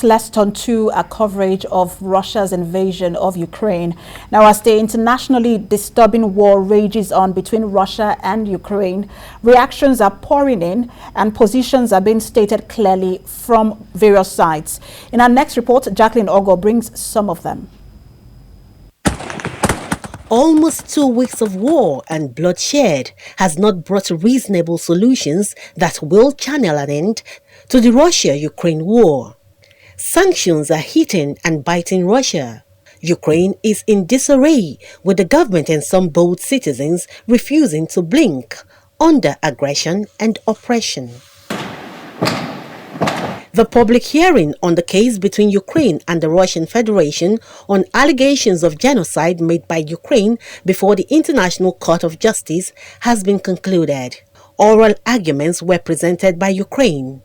Let's turn to a coverage of Russia's invasion of Ukraine. Now, as the internationally disturbing war rages on between Russia and Ukraine, reactions are pouring in and positions are being stated clearly from various sides. In our next report, Jacqueline Ogo brings some of them. Almost 2 weeks of war and bloodshed has not brought reasonable solutions that will channel an end to the Russia-Ukraine war. Sanctions are hitting and biting Russia. Ukraine is in disarray, with the government and some bold citizens refusing to blink under aggression and oppression. The public hearing on the case between Ukraine and the Russian Federation on allegations of genocide made by Ukraine before the International Court of Justice has been concluded. Oral arguments were presented by Ukraine.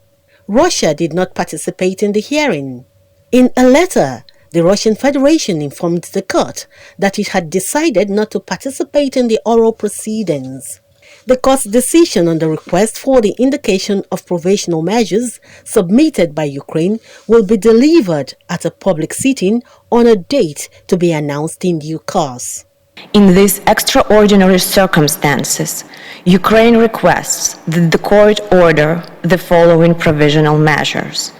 Russia did not participate in the hearing. In a letter, the Russian Federation informed the court that it had decided not to participate in the oral proceedings. The court's decision on the request for the indication of provisional measures submitted by Ukraine will be delivered at a public sitting on a date to be announced in due course. In these extraordinary circumstances, Ukraine requests that the court order the following provisional measures.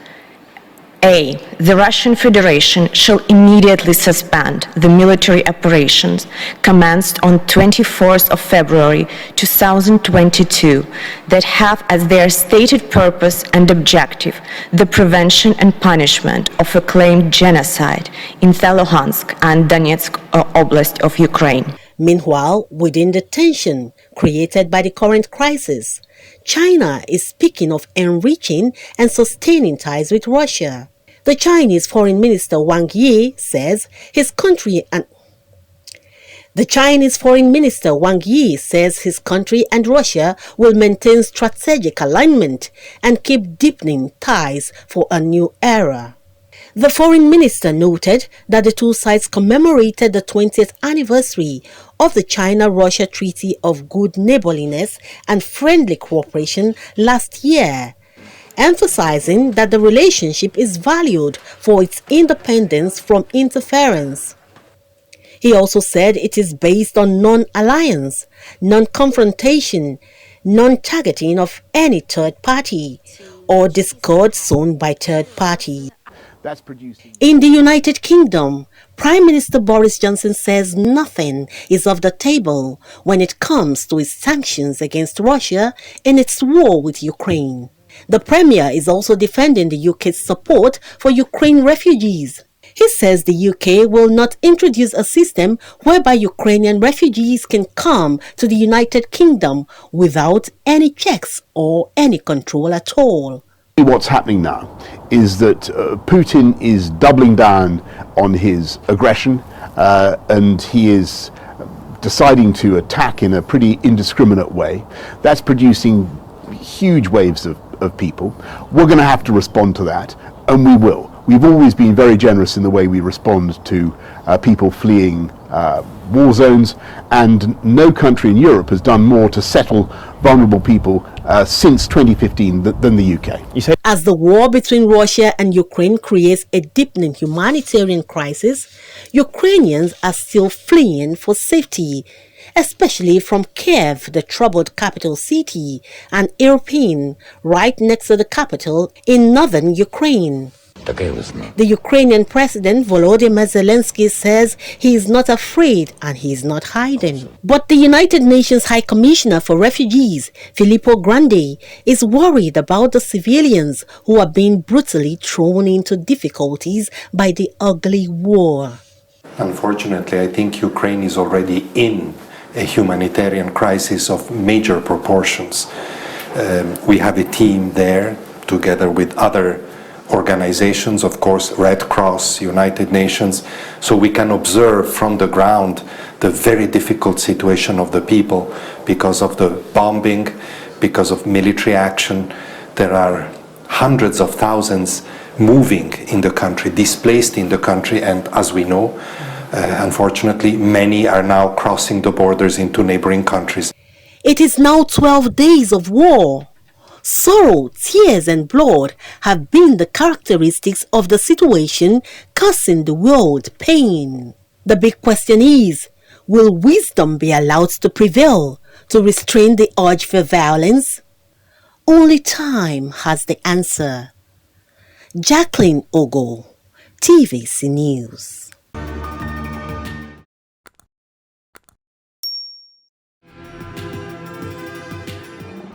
A. The Russian Federation shall immediately suspend the military operations commenced on 24th of February 2022 that have as their stated purpose and objective the prevention and punishment of a claimed genocide in Luhansk and Donetsk Oblast of Ukraine. Meanwhile, within the tension created by the current crisis, China is speaking of enriching and sustaining ties with Russia. The Chinese Foreign Minister Wang Yi says his country and Russia will maintain strategic alignment and keep deepening ties for a new era. The foreign minister noted that the two sides commemorated the 20th anniversary of the China-Russia Treaty of Good Neighborliness and Friendly Cooperation last year, emphasizing that the relationship is valued for its independence from interference. He also said it is based on non-alliance, non-confrontation, non-targeting of any third party, or discord sown by third parties. In the United Kingdom, Prime Minister Boris Johnson says nothing is off the table when it comes to its sanctions against Russia in its war with Ukraine. The Premier is also defending the UK's support for Ukraine refugees. He says the UK will not introduce a system whereby Ukrainian refugees can come to the United Kingdom without any checks or any control at all. What's happening now is that Putin is doubling down on his aggression and he is deciding to attack in a pretty indiscriminate way. That's producing huge waves of people. We're going to have to respond to that, and we will. We've always been very generous in the way we respond to people fleeing war zones, and no country in Europe has done more to settle vulnerable people since 2015 than the UK. As the war between Russia and Ukraine creates a deepening humanitarian crisis, Ukrainians are still fleeing for safety, especially from Kiev, the troubled capital city, and Irpin, right next to the capital in northern Ukraine. The Ukrainian President Volodymyr Zelensky says he is not afraid and he is not hiding. But the United Nations High Commissioner for Refugees, Filippo Grandi, is worried about the civilians who are being brutally thrown into difficulties by the ugly war. Unfortunately, I think Ukraine is already in a humanitarian crisis of major proportions. We have a team there together with other organizations, of course, Red Cross, United Nations, so we can observe from the ground the very difficult situation of the people because of the bombing, because of military action. There are hundreds of thousands moving in the country, displaced in the country, and as we know, unfortunately, many are now crossing the borders into neighboring countries. It is now 12 days of war. Sorrow, tears and blood have been the characteristics of the situation causing the world pain. The big question is, will wisdom be allowed to prevail to restrain the urge for violence? Only time has the answer. Jacqueline Ogo, TVC News.